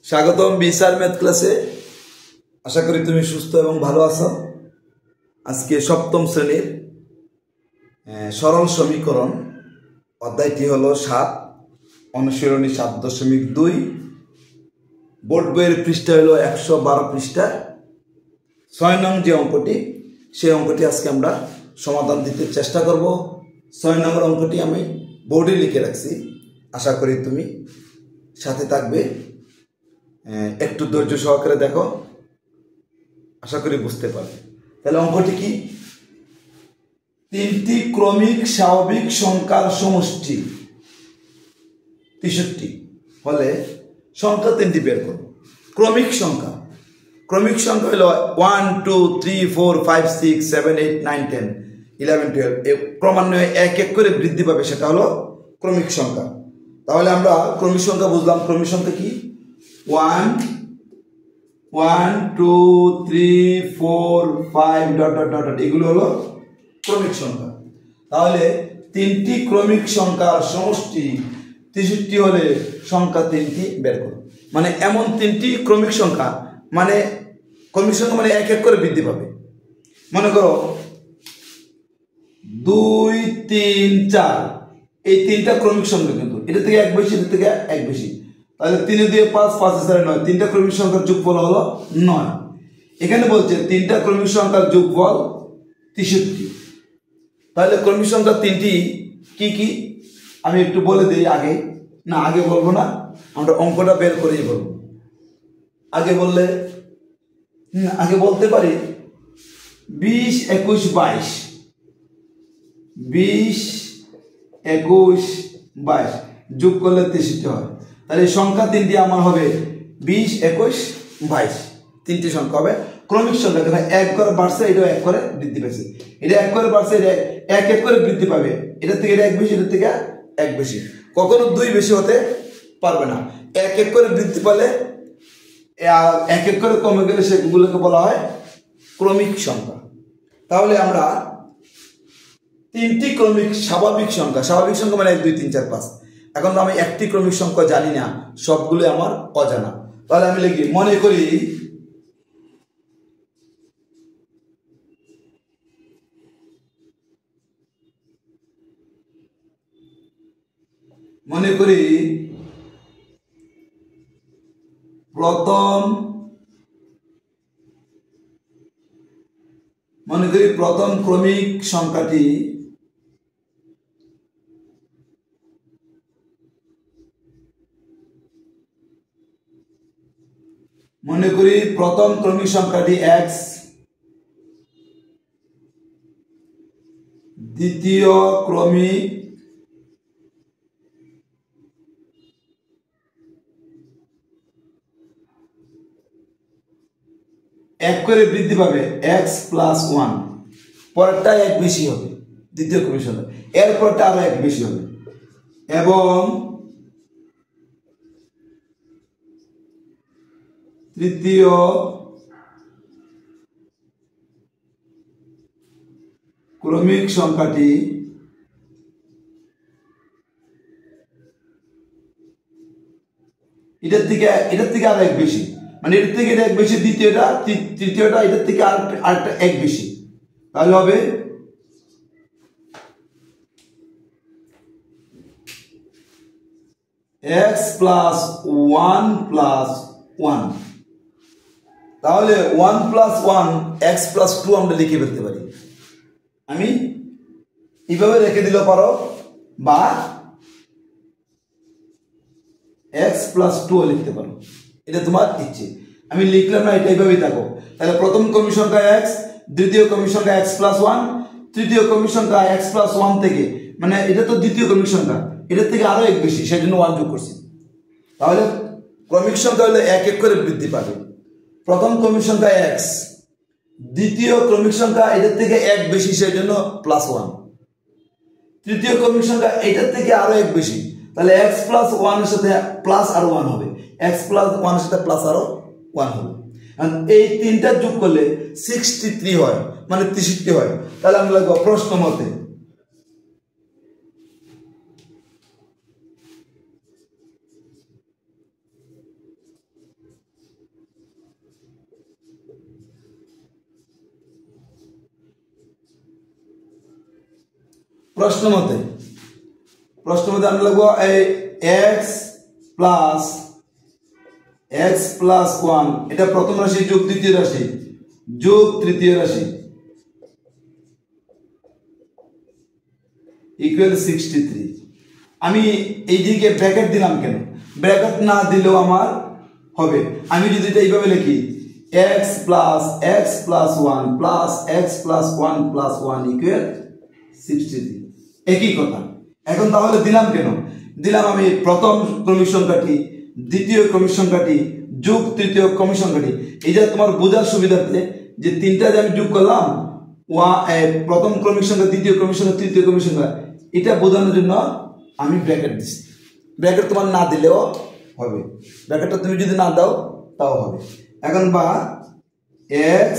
স্বাগতম বিসার ম্যাথ ক্লাসে। আশা করি তুমি সুস্থ এবং ভালো আছো। আজকে সপ্তম শ্রেণীর সরল সমীকরণ অধ্যায়টি হলো 7, অনুশীলনী 7.2। বোর্ড বইয়ের পৃষ্ঠা হলো 112 পৃষ্ঠা। 6 নং যে অঙ্কটি, সেই অঙ্কটি আজকে আমরা সমাধান দিতে চেষ্টা করব। 6 নম্বর অঙ্কটি আমি বোর্ডে লিখে রাখছি, আশা করি তুমি সাথে থাকবে। একটু ধৈর্য সহকারে দেখো, আশা করি বুঝতে পারবে। তাহলে অঙ্কটি কি? 3টি ক্রমিক স্বাভাবিক সংখ্যার সমষ্টি 63 হলে সংখ্যা 3টি বের করো। ক্রমিক সংখ্যা হলো 1 2 3 4 5 6 7 8 9 10 11 12 ক্রমান্বয়ে এক এক করে বৃদ্ধি পাবে, সেটা হলো ক্রমিক সংখ্যা। তাহলে আমরা ক্রমিক সংখ্যা বুঝলাম। ক্রমিক সংখ্যা কি? 1 1 2 3 4 5 ডট ডট ডট, এগুলো হলো ক্রমিক সংখ্যা। তাহলে 3টি ক্রমিক সংখ্যার সমষ্টি 63 হলে সংখ্যা 3টি বের করো। মানে এমন 3টি ক্রমিক সংখ্যা, মানে ক্রমিক সংখ্যা মানে এক এক করে বৃদ্ধি পাবে। মনে করো 2 3 4, এই 3টা ক্রমিক সংখ্যা, কিন্তু এটা থেকে এক বেশি, এটা থেকে এক বেশি। তাহলে 3 দিয়ে 5, 5 4 9, 3টা ক্রমিক সংখ্যার যোগফল হলো 9। এখানে বলছে 3টা ক্রমিক সংখ্যার যোগফল 63। তাহলে ক্রমিক সংখ্যা 3টি কি কি আমি একটু বলে দিই। আগে বলবো না, আমরা অঙ্কটা বের করেই বলবো। আগে বলতে পারি 20 21 22, 20 21 22 যোগ করলে 63 হয়। তাহলে সংখ্যা 3টি আমার হবে 20 21 22। 3টি সংখ্যা হবে ক্রমিক সংখ্যা, কেন এক করে বাড়ছে, এটাও এক করে বৃদ্ধি পেয়েছে। এটা এক করে বাড়ছে, এটা এক এক করে বৃদ্ধি পাবে। এটা থেকে এটা এক বেশি, এটা থেকে এক বেশি। কখনো 2 বেশি হতে পারবে না। এক এক করে বৃদ্ধি পেলে, এক এক করে কমে গেলে সেগুলোকে বলা হয় ক্রমিক সংখ্যা। তাহলে আমরা 3টি ক্রমিক স্বাভাবিক সংখ্যা মানে 1 2 3 4 5। এখন তো আমি একটি ক্রমিক সংখ্যা জানি না, সবগুলো আমার অজানা। তাহলে আমি লিখি, মনে করি প্রথম ক্রমিক সংখ্যাটি x, দ্বিতীয় ক্রমিক এক করে বৃদ্ধি পাবে, x + 1। পরেরটা এক বেশি হবে, দ্বিতীয় ক্রমিক সংখ্যা। এরপরটা আরো এক বেশি হবে। এবং তৃতীয় ক্রমিক সংখ্যাটি এটার থেকে আরো এক বেশি, মানে এটার থেকে এটা এক বেশি, তৃতীয়টা এটার থেকে আরেকটা এক বেশি। তাহলে হবে x + 1 + 1। তাহলে 1 + 1 x + 2 আমরা লিখে ফেলতে পারি। আমি এইভাবে রেখে দিলেও পারো, বা x + 2 লিখতে পারো, এটা তোমার ইচ্ছে। আমি লিখলাম না, এটা এইভাবেই থাকো। তাহলে প্রথম ক্রমিক সংখ্যা x, দ্বিতীয় ক্রমিক সংখ্যা x + 1, তৃতীয় ক্রমিক সংখ্যা x + 1 থেকে, মানে এটা তো দ্বিতীয় ক্রমিক সংখ্যা, এটার থেকে আরো এক বেশি, সেই জন্য 1 যোগ করছি। তাহলে ক্রমিক সংখ্যা হলে এক এক করে বৃদ্ধি পাবে। প্রথম ক্রমিক সংখ্যা x, দ্বিতীয় ক্রমিক সংখ্যা এটার থেকে এক বেশি, সেই জন্য +1। তৃতীয় ক্রমিক সংখ্যা এটার থেকে আরো এক বেশি, তাহলে x + 1 এর সাথে প্লাস আরো 1 হবে, x + 1 এর সাথে প্লাস আরো 1 হবে। এই তিনটা যোগ করলে 63 হয়, মানে 63 হয়। তাহলে আমরা লিখব প্রশ্ন মতে প্রশ্ন মতে আমরা লিখবো এই x প্লাস 1 এটা প্রথম রাশি যোগ দ্বিতীয় রাশি যোগ তৃতীয় রাশি ইকুয়াল 63। আমি এই দিকে ব্র্যাকেট দিলাম কেন? ব্র্যাকেট না দিলেও আমার হবে। আমি যদি এটা এইভাবে লিখি x plus 1 plus x plus 1 plus 1 equal 63, একই কথা। এখন তাহলে দিলাম কেন? দিলাম আমি প্রথম ক্রমিক সংখ্যাটি, দ্বিতীয় ক্রমিক সংখ্যাটি যোগ তৃতীয় ক্রমিক সংখ্যাটি। এইটা তোমার বোঝার সুবিধার্থে যে তিনটা যে আমি যোগ করলাম, প্রথম ক্রমিক সংখ্যা, দ্বিতীয় ক্রমিক সংখ্যা, তৃতীয় ক্রমিক সংখ্যা, এটা বোঝানোর জন্য আমি ব্র্যাকেট দিচ্ছি। ব্র্যাকেট তোমার না দিলেও হবে, ব্র্যাকেটটা তুমি যদি না দাও তাও হবে। এখন বা x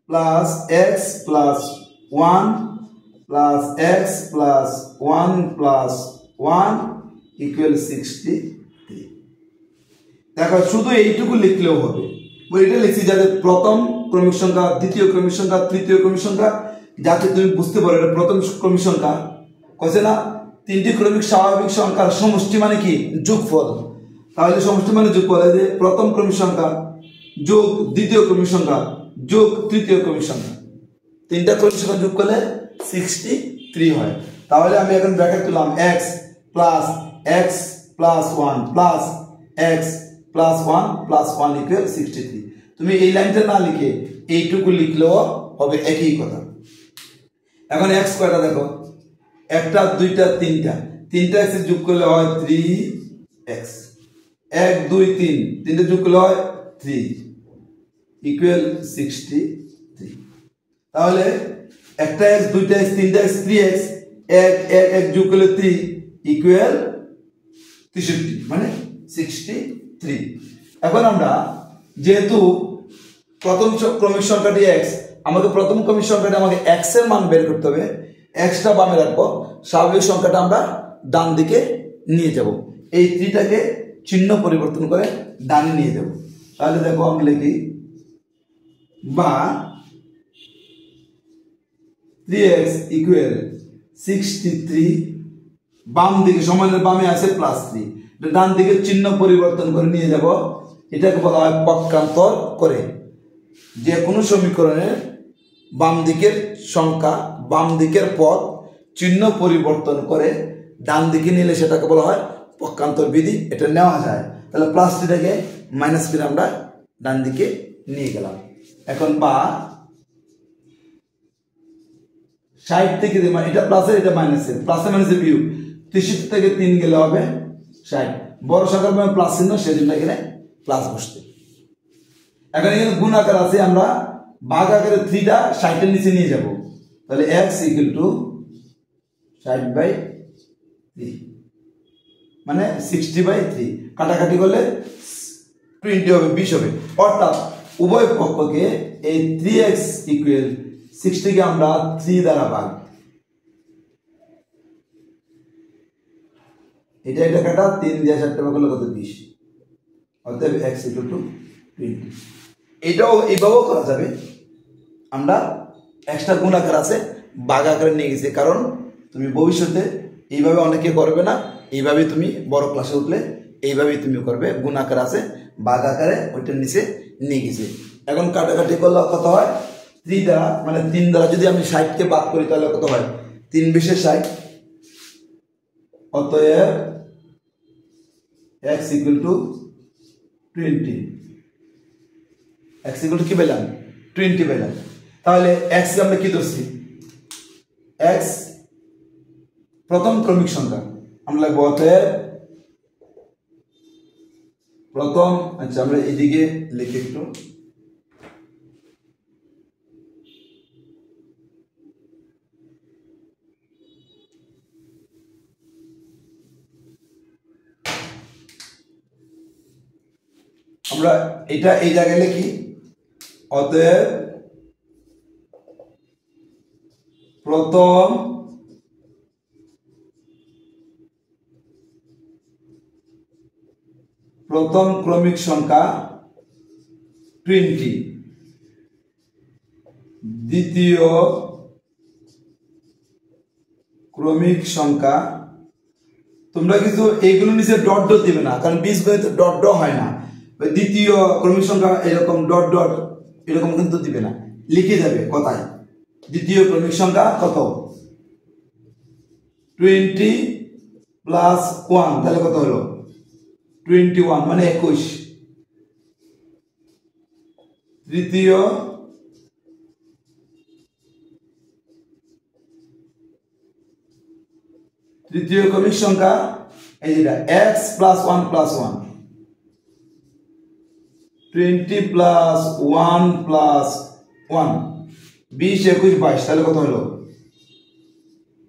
plus 1 plus x plus 1 plus 1 equal 63। দেখো শুধু এইটুকু লিখলেও হবে। এটা লিখছি যাতে প্রথম ক্রমিক সংখ্যা, দ্বিতীয় ক্রমিক সংখ্যা, তৃতীয় ক্রমিক সংখ্যা, যাতে তুমি বুঝতে পারো এটা প্রথম ক্রমিক সংখ্যা। কইছে না তিনটি ক্রমিক স্বাভাবিক সংখ্যার সমষ্টি মানে কি? যোগফল। তাহলে সমষ্টি মানে যোগফল, যে প্রথম ক্রমিক সংখ্যা যোগ দ্বিতীয় ক্রমিক সংখ্যা যোগ তৃতীয় ক্রমিক সংখ্যা, তিনটা ক্রমিক সংখ্যা যোগ করলে 63 হয়। তাহলে আমি এখন ব্র্যাকেট তুললাম x plus 1 plus x plus 1 plus 1 equal 63। তুমি এই লাইনটা না লিখে এইটুকু লিখলেও হবে, একই কথা। এখন x কয়টা দেখো, একটা দুইটা তিনটা, তিনটা x যোগ করলে হয় 3x, 1 2 3 তিনটা যোগ করলে হয় 3 ইকুয়াল 63। তাহলে একটা x, দুইটা x, তিনটা x, 3x, 1 যোগ করলে 3 ইকুয়াল 63 মানে 63। এখন আমরা যেহেতু প্রথম ক্রমিক সংখ্যাটি x, আমাকে প্রথম ক্রমিক সংখ্যাটি আমাকে x এর মান বের করতে হবে। xটা বামে রাখবো, স্বাভাবিক সংখ্যাটা আমরা ডান দিকে নিয়ে যাব। এই 3টাকে চিহ্ন পরিবর্তন করে ডানে নিয়ে যাব। তাহলে দেখো আমি লিখি বা 3x ইকুয়াল 63, বাম দিকে সমানের বামে আছে +3, ডান দিকে চিহ্ন পরিবর্তন করে নিয়ে যাব। এটাকে বলা হয় পক্ষান্তর করে। যে কোনো সমীকরণের বাম দিকের সংখ্যা, বাম দিকের পদ চিহ্ন পরিবর্তন করে ডান দিকে নিলে সেটাকে বলা হয় পক্ষান্তর বিধি। এটা নেওয়া যায়। তাহলে +3টাকে মাইনাস করে আমরা ডান দিকে নিয়ে গেলাম। এখন বা 60 থেকে, মানে এটা প্লাসের এটা মাইনাসের, প্লাসে মাইনাসে বিয়োগ, 63 থেকে 3 গেলে হবে 60। বড় সংখ্যার মানে প্লাস চিহ্ন, সেজন্য এখানে প্লাস বসবে। এখন এখানে গুণ আকার আছে, আমরা ভাগ আকারে 3টা 60 এর নিচে নিয়ে যাব। তাহলে x ইকুয়াল টু 60/3 মানে 60/3, কাটাকাটি করলে 20 হবে, 20 হবে। অর্থাৎ উভয় পক্ষকে এই 3x ইকুয়াল 60 কে আমরা 3 দ্বারা ভাগ, এটা কাটা 3 দিয়ে 60 ভাগ করলে কত? 20। অতএব x ইকুয়াল টু 20। এটাও এইভাবেও করা যাবে। আমরা এক্সট্রা গুণ আকার আছে, ভাগ আকারে নিয়ে গেছি, কারণ তুমি ভবিষ্যতে এইভাবে অনেকে করবে না, এইভাবে তুমি বড় ক্লাসে উঠলে এইভাবেই তুমি করবে। গুণ আকার আছে, ভাগ আকারে ওইটার নিচে নিয়ে গেছি। এখন কাটাকাটি করলে কত হয়? 3 দ্বারা, মানে 3 দ্বারা যদি আমি 60কে ভাগ করি তাহলে কত হয়? 3 × 60। অতএব x equal to 20। x equal to কি পেলাম? 20 পেলাম। তাহলে x কে আমরা কি ধরছি? x প্রথম ক্রমিক সংখ্যা, আমরা লিখব অতএব প্রথম, আচ্ছা আমরা এদিকে লিখি একটু, আমরা এটা এই জায়গায় লিখি অতএব প্রথম ক্রমিক সংখ্যা 20, দ্বিতীয় ক্রমিক সংখ্যা তোমরা কিন্তু এইগুলো নিচে ডট ডট দিবে না, কারণ বীজগণিতে ডট ডট হয় না। দ্বিতীয় ক্রমিক সংখ্যা এরকম ডট ডট এরকম কিন্তু দিবে না, লিখে যাবে কথায়। দ্বিতীয় ক্রমিক সংখ্যা কত? 20 প্লাস 1, তাহলে কত হলো? 21 মানে 21। তৃতীয় ক্রমিক সংখ্যা এই যেটা x plus 1 plus 1, 20 plus 1 plus 1, 20 21 22, তাহলে কত হলো?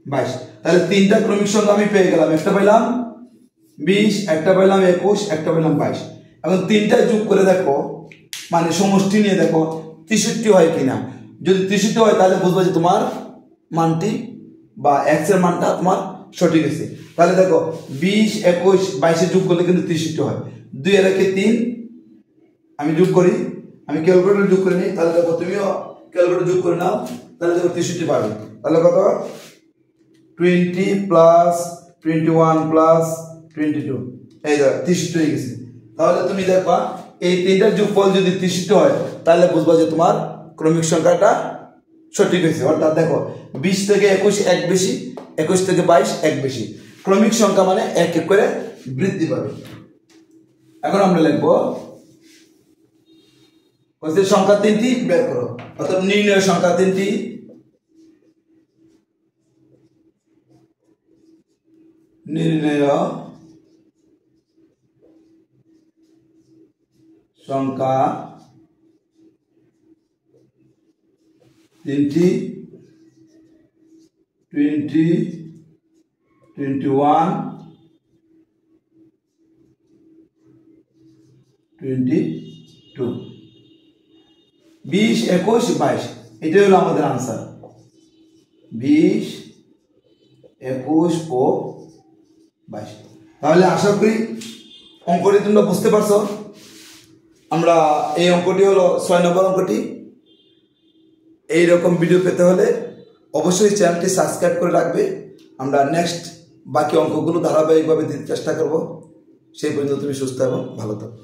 22। তাহলে তিনটা ক্রমিক সংখ্যা আমি পেয়ে গেলাম, একটা পাইলাম 20, একটা পাইলাম 21, একটা পাইলাম 22। এখন তিনটা যোগ করে দেখো, মানে সমষ্টি নিয়ে দেখো 63 হয় কিনা। যদি 63 হয় তাহলে বুঝবো যে তোমার মানটি বা x এর মানটা তোমার সঠিক আছে। তাহলে দেখো 20 21 22 যোগ করলে কিন্তু 63 হয়। 2 এর একে 3, আমি যোগ করি, আমি ক্যালকুলেটর যোগ করে নিই, তাহলে দেখো তুমিও ক্যালকুলেটর যোগ করে নাও, তাহলে দেখো 63 পাবে। তাহলে কত? 20 প্লাস 21 প্লাস 22, এই দেখো 63 হয়ে গেছে। তাহলে তুমি দেখবা এই তিনটার যোগফল যদি 63 হয় তাহলে বুঝবা যে তোমার ক্রমিক সংখ্যাটা সঠিক হয়েছে। অর্থাৎ দেখো 20 থেকে 21 এক বেশি, 21 থেকে 22 এক বেশি। ক্রমিক সংখ্যা মানে এক এক করে বৃদ্ধি পাবে। এখন আমরা লিখবো সংখ্যা তিনটি বের করো, অর্থাৎ নির্ণয় সংখ্যা তিনটি। নির্ণয় সংখ্যা তিনটি, 20 21 22, 20 21 22, এটাই হলো আমাদের আনসার। 20 21 ও 22। তাহলে আশা করি অঙ্কটি তোমরা বুঝতে পারছো। আমরা এই অঙ্কটি হলো 6 নম্বর অঙ্কটি। এইরকম ভিডিও পেতে হলে অবশ্যই চ্যানেলটি সাবস্ক্রাইব করে রাখবে। আমরা নেক্সট বাকি অঙ্কগুলো ধারাবাহিকভাবে দিতে চেষ্টা করব। সেই পর্যন্ত তুমি সুস্থ এবং ভালো থাকো।